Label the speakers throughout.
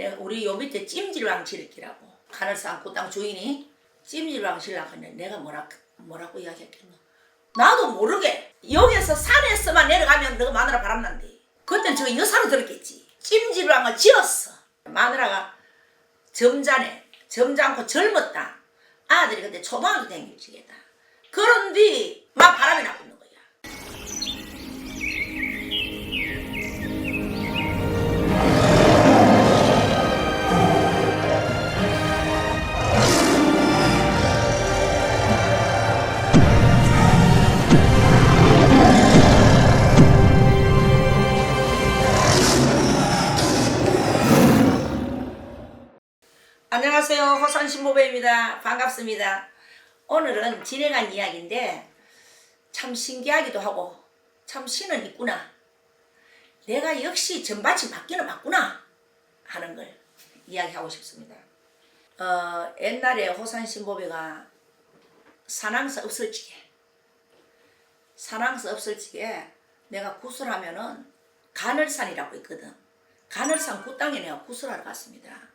Speaker 1: 우리 요 밑에 찜질방 지을기라고. 가늘산 구땅 주인이 찜질방 지으려고 했는데 내가 뭐라고 이야기했겠노. 나도 모르게 여기에서 산에서만 내려가면 너가 마누라 바람난대. 그때는 저 여사로 들었겠지. 찜질방을 지었어. 마누라가 점잖고 젊었다. 아들이 그때 초등학교 다닐 적이다. 그런 뒤 막 바람이 나고 있는 거야. 안녕하세요. 호산신보배입니다. 반갑습니다. 오늘은 진행한 이야기인데 참 신기하기도 하고 참 신은 있구나. 내가 역시 전밭이 바뀌는 봤구나 하는 걸 이야기하고 싶습니다. 옛날에 호산신보배가 산항서 없을 적에 내가 구슬하면은 가늘산이라고 있거든. 가늘산 구땅에 내가 구슬하러 갔습니다.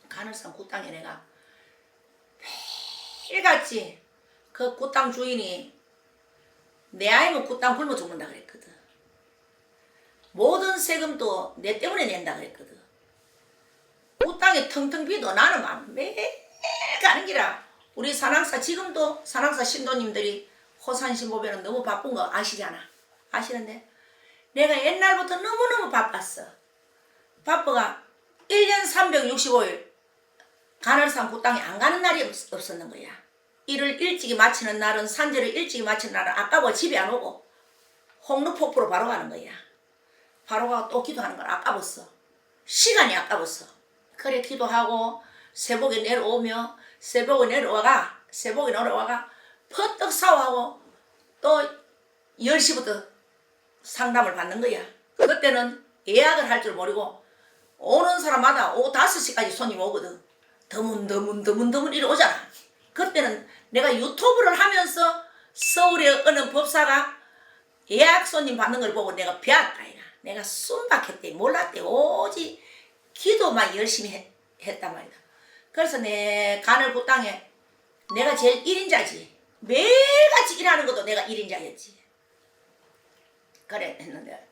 Speaker 1: 가늘산 구땅에 내가 매일같이 그 구땅 주인이 내 아이면 구땅 굶어 죽는다 그랬거든. 모든 세금도 내 때문에 낸다 그랬거든. 구땅이 텅텅 비도 나는 막 매일 가는 기라. 우리 산항사 지금도 산항사 신도님들이 호산신보배는 너무 바쁜 거 아시잖아. 아시는데 내가 옛날부터 너무너무 바빴어. 바빠가 1년 365일 가늘산 구땅에 안 가는 날이 없었는 거야. 일을 일찍이 마치는 날은 산재를 일찍이 마치는 날은 아까워 집에 안 오고 홍루폭포로 바로 가는 거야. 바로 가고 또 기도하는 걸 아까웠어. 시간이 아까웠어. 그래 기도하고 새벽에 내려오며 새벽에 내려와가 퍼뜩 샤워하고 또 10시부터 상담을 받는 거야. 그때는 예약을 할 줄 모르고 오는 사람마다 오후 5시까지 손님 오거든. 드문 이리 오잖아. 그때는 내가 유튜브를 하면서 서울의 어느 법사가 예약 손님 받는 걸 보고 내가 배웠다. 내가 순박했대. 몰랐대. 오직 기도만 열심히 했단 말이다. 그래서 내 가늘 구땅에 내가 제일 1인자지. 매일같이 일하는 것도 내가 1인자였지. 그래 했는데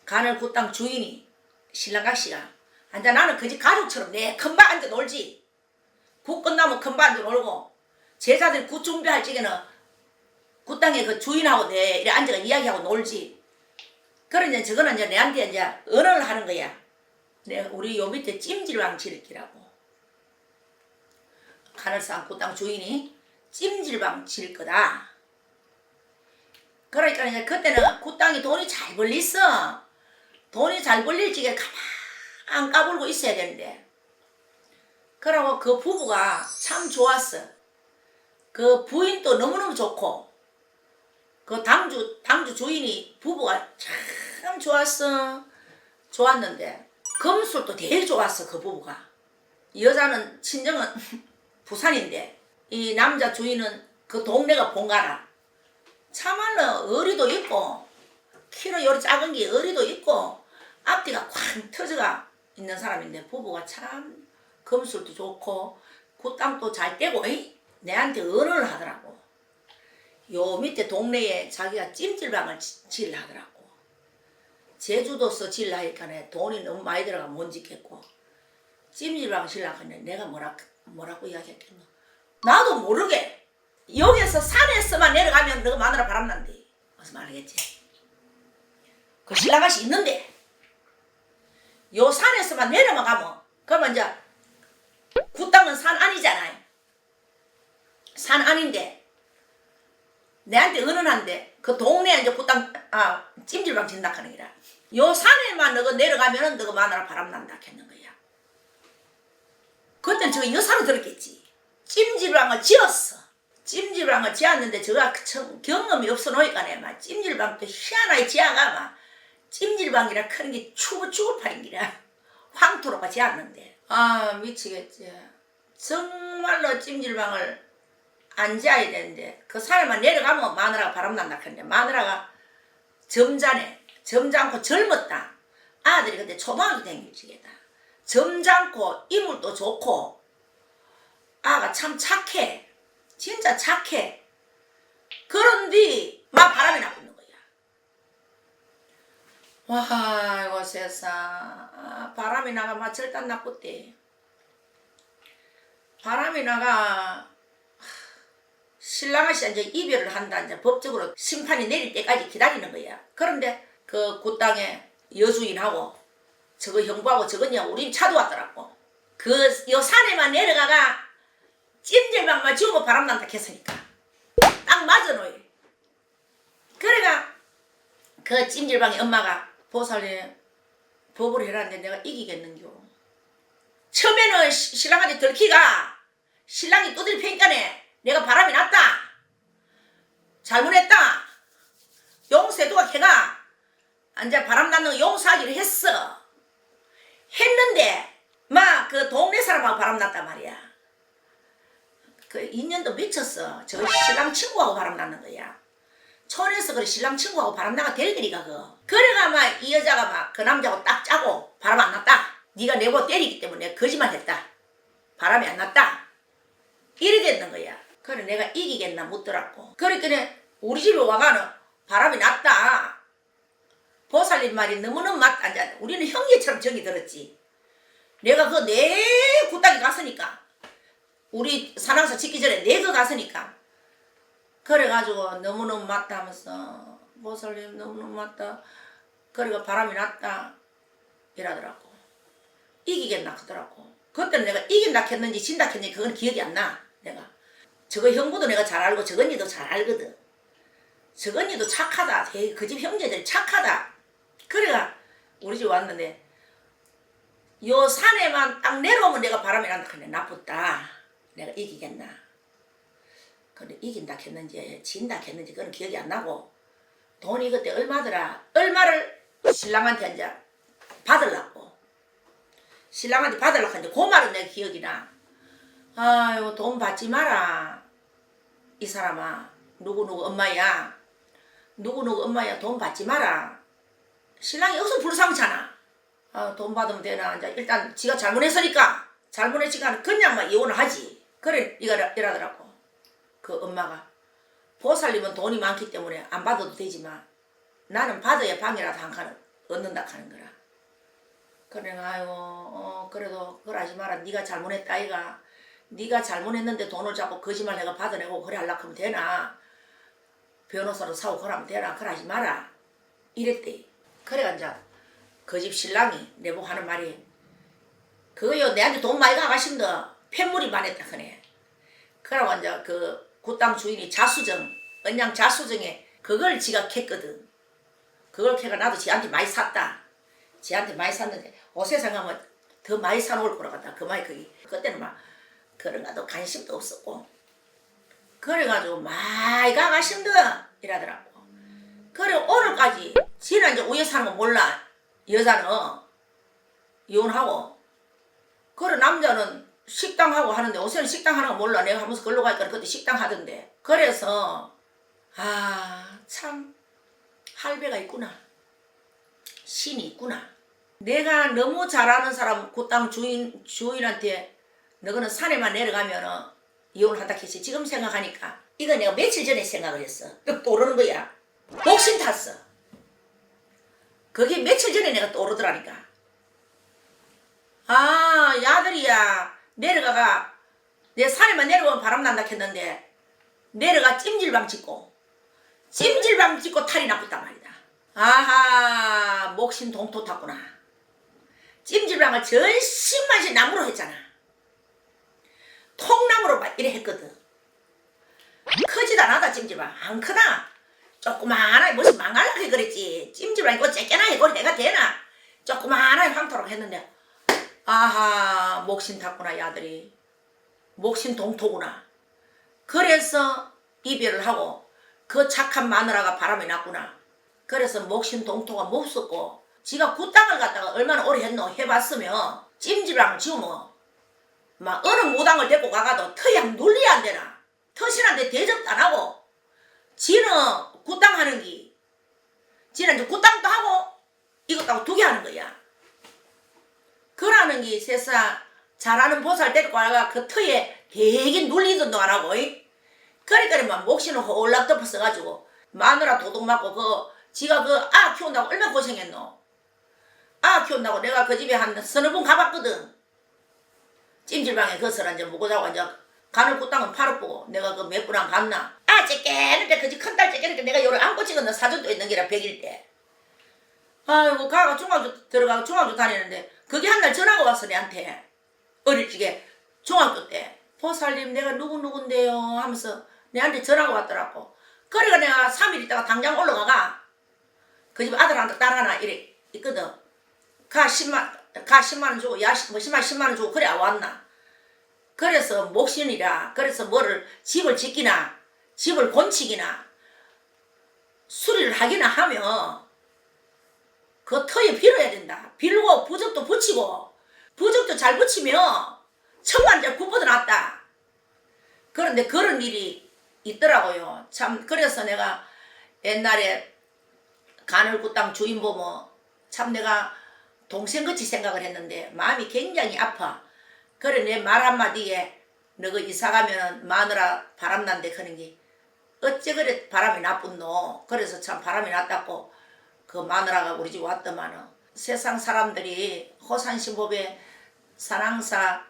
Speaker 1: 가늘 구땅 주인이 신랑각씨가 앉아 나는 그 집 가족처럼 내 큰방 앉아 놀지. 국 끝나면 큰방 앉아 놀고 제자들 국 준비할 적에는 구 땅에 그 주인하고 내 이래 앉아가 이야기하고 놀지. 그러니 저거는 이제 내한테 이제 언어를 하는 거야. 내가 우리 요 밑에 찜질방 지을기라고. 가늘산 구땅 주인이 찜질방 지을 거다. 그러니까 이제 그때는 구땅이 돈이 잘 벌렸어. 돈이 잘 벌릴 적에 가만 안 까불고 있어야 되는데. 그러고 그 부부가 참 좋았어. 그 부인도 너무너무 좋고 그 당주 주인이 부부가 참 좋았는데 금술도 되게 좋았어. 그 부부가. 여자는 친정은 부산인데 이 남자 주인은 그 동네가 본가라. 참말로 어리도 있고 키는 요리 작은 게 어리도 있고 앞뒤가 쾅 터져가 있는 사람인데 부부가 참 금술도 좋고 굿땅도 잘 떼고 내한테 언어를 하더라고. 요 밑에 동네에 자기가 찜질방을 지으려 하더라고. 제주도서 지으려 하니까 돈이 너무 많이 들어가 못 짓겠고 찜질방 지으려고 했는데 내가 뭐라고 이야기했겠노. 나도 모르게 여기에서 산에서만 내려가면 너가 마누라 바람난대. 무슨 말하겠지. 그 신랑아씨 있는데 요 산에서만 내려만 가면 그러면 이제 구땅은 산 안이잖아요. 산 안인데 내한테 은은한데 그 동네에 이제 구땅 찜질방 진다 하는 기라. 요 산에만 너가 내려가면은 너가 마누라 바람난다 했는 거야. 그때는 저 여사로 들었겠지. 찜질방을 지었어. 찜질방을 지었는데 저가 경험이 없어 놓으니까 막 찜질방도 희한하게 지어가 막 찜질방이라 크는 게 죽을 판이라 황토로가 지었는데 미치겠지. 정말로 찜질방을 안 지어야 되는데 그 산에만 내려가면 마누라가 바람난다 했는데 마누라가 점잖고 젊었다. 아들이 그때 초등학교 다니기다. 점잖고 이물도 좋고 아가 참 착해. 진짜 착해. 그런데 막 바람이 나고 있는 거야. 와 이거 세상. 바람이 나가 막 절단 나쁘대. 바람이 나가 신랑아씨 이제 이별을 한다. 이제 법적으로 심판이 내릴 때까지 기다리는 거야. 그런데 그 굿땅에 여주인하고 저거 형부하고 저거냐 우리 차도 왔더라고. 요 산에만 내려가가 찜질방만 지우면 바람난다 했으니까 딱 맞아 놓여. 그래가 그 찜질방에 엄마가 보살님 법을 해라는데 내가 이기겠는겨. 처음에는 신랑한테 들키가 신랑이 두드리 패니까네 내가 바람이 났다. 잘못했다. 용서해두가 걔가 이제 바람 났는 거 용서하기로 했어. 했는데 막 그 동네 사람하고 바람 났단 말이야. 그 인연도 미쳤어. 저 신랑 친구하고 바람 났는 거야. 촌에서 그래 신랑 친구하고 바람 나가 될들이가 그래가 막 이 여자가 막 그 남자하고 딱 짜고 바람 안 났다. 네가 내고 때리기 때문에 거짓말했다. 바람이 안 났다. 이래 됐는 거야. 그래 내가 이기겠나 묻더라고. 그러니까 우리 집에 와가는 바람이 났다. 보살님 말이 너무너무 맞다. 이제 우리는 형제처럼 정이 들었지. 내가 그 내 구땅에 갔으니까 우리 산악사 짓기 전에 내가 갔으니까 그래가지고 너무너무 맞다 하면서 보살님 너무너무 맞다. 그래가 바람이 났다 이러더라고. 이기겠나 하더라고. 그때는 내가 이긴다 했는지 진다 했는지 그건 기억이 안 나. 내가 저거 형부도 내가 잘 알고 저건니도 잘 알거든. 저건니도 착하다. 그 집 형제들이 착하다. 그래가 우리 집 왔는데 요 산에만 딱 내려오면 내가 바람이 난다 했는데 나쁘다. 내가 이기겠나. 근데 이긴다 했는지 진다 했는지 그건 기억이 안 나고 돈이 그때 얼마더라. 얼마를 신랑한테 이제 받으려고. 신랑한테 받으려고 하는데 그 말은 내가 기억이 나. 아유 돈 받지 마라. 이 사람아. 누구누구 엄마야. 누구누구 엄마야 돈 받지 마라. 신랑이 어서 불쌍찮아. 돈 받으면 되나. 이제 일단 지가 잘못했으니까 잘못했으니까 그냥 막 이혼을 하지. 그래 이러더라고. 그 엄마가 보살님은 돈이 많기 때문에 안 받아도 되지만 나는 받아야 방이라도 한 칸을 얻는다 하는 거라. 그래 아유 그래도 그러지 마라. 네가 잘못했다 아이가. 네가 잘못했는데 돈을 자꾸 거짓말 해가 받아내고 그래 하려고 하면 되나. 변호사로 사고 그러면 되나. 그러지 마라. 이랬대. 그래가 이제 그 집 신랑이 내보고 하는 말이 그거요 내한테 돈 많이 가가신다. 폐물이 많았다 그네. 그러고 이제 그 굿땅 주인이 자수정 언양 자수정에 그걸 지가 캤거든. 그걸 캐가 나도 지한테 많이 샀다. 지한테 많이 샀는데 오세상 가면 더 많이 사놓을 거라 같다. 그 말이 거기 그때는 막 그런 것도 관심도 없었고 그래가지고 많이 가가신다 이러더라고. 그래 오늘까지 지는 이제 우에 사는 거 몰라. 여자는 이혼하고 그래 남자는 식당하고 하는데 요새는 식당 하는 거 몰라. 내가 하면서 걸로 가니까 그때 식당 하던데. 그래서 참 할배가 있구나. 신이 있구나. 내가 너무 잘하는 사람 그 땅 주인한테 너는 산에만 내려가면은 이혼한다 했지. 지금 생각하니까 이거 내가 며칠 전에 생각을 했어. 또 떠오르는 거야. 복신 탔어. 그게 며칠 전에 내가 떠오르더라니까. 야들이야 내려가가 내 산에만 내려오면 바람 난다 했는데 내려가 찜질방 짓고 탈이 나쁘단 말이다. 아하 목신 동토 탔구나. 찜질방을 전신만신 나무로 했잖아. 통나무로 막 이래 했거든. 크지도 않아다 찜질방. 안 크나? 조그마하나 무슨 망할라게 그랬지. 찜질방 이거 째깨나 이걸 해가 되나? 조그마하나 황토로 했는데 아하 목신 탔구나 야들이. 목신 동토구나. 그래서 이별을 하고 그 착한 마누라가 바람이 났구나. 그래서 목신 동토가 몹었고 지가 그 땅을 갖다가 얼마나 오래 했노 해봤으면 찜질방을 지우면 막 어느 무당을 데리고 가가도 터양 눌리 안 되나. 터신한테 대접도 안 하고 지는 굿땅 하는 기 지는 이제 굿땅도 하고 이것도 두 개 하는 거야. 그러는 게 세상 잘하는 보살 데리고 와가 그 터에 되게 눌리던도 안 하고 그러니까 막 목신을 홀락 덮어 써가지고 마누라 도둑 맞고 지가 아 키운다고 얼마나 고생했노. 아 키운다고 내가 그 집에 한 서너 번 가봤거든. 찜질방에 거슬 이제 묵고 자고 이제 간을 굿땅은 팔아보고 내가 그 몇 분 안 갔나. 아 째깨는데 그 집 큰딸 째깨는데 내가 요를 안고 찍었는 사진도 있는 게라 100일 때. 아이고 가가 중학교 들어가고 중학교 다니는데 그게 한 날 전화가 왔어 내한테. 어릴 적에 중학교 때 보살님 내가 누군데요 하면서 내한테 전화가 왔더라고. 그래가 내가 3일 있다가 당장 올라가가 그 집 아들 하나 딸 하나 이래 있거든. 가 10만 원 주고 야 뭐 10만 원 주고 그래 왔나. 그래서 목신이라 그래서 뭐를 집을 짓기나 집을 곤치기나 수리를 하기나 하면 그 터에 빌어야 된다. 빌고 부적도 붙이고 부적도 잘 붙이면 천만 잘 굿보다 낫다. 그런데 그런 일이 있더라고요. 참 그래서 내가 옛날에 가늘굿땅 주인 보면 참 내가 동생같이 생각을 했는데 마음이 굉장히 아파. 그래 내 말 한마디에 너 그 이사 가면 마누라 바람난데 그런 게 어째 그래 바람이 나쁜노. 그래서 참 바람이 났다고 그 마누라가 우리 집 왔더만은 세상 사람들이 호산신법의 산항사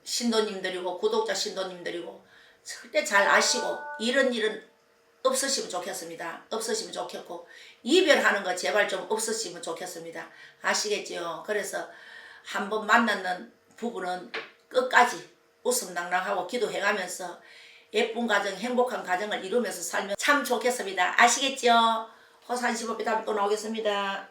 Speaker 1: 신도님들이고 구독자 신도님들이고 절대 잘 아시고 이런 일은 없으시면 좋겠습니다. 없으시면 좋겠고 이별하는 거 제발 좀 없으시면 좋겠습니다. 아시겠지요? 그래서 한번 만났는 부부는 끝까지 웃음낭낭하고 기도해가면서 예쁜 가정 행복한 가정을 이루면서 살면 참 좋겠습니다. 아시겠지요? 호산신법에 다음에 또 나오겠습니다.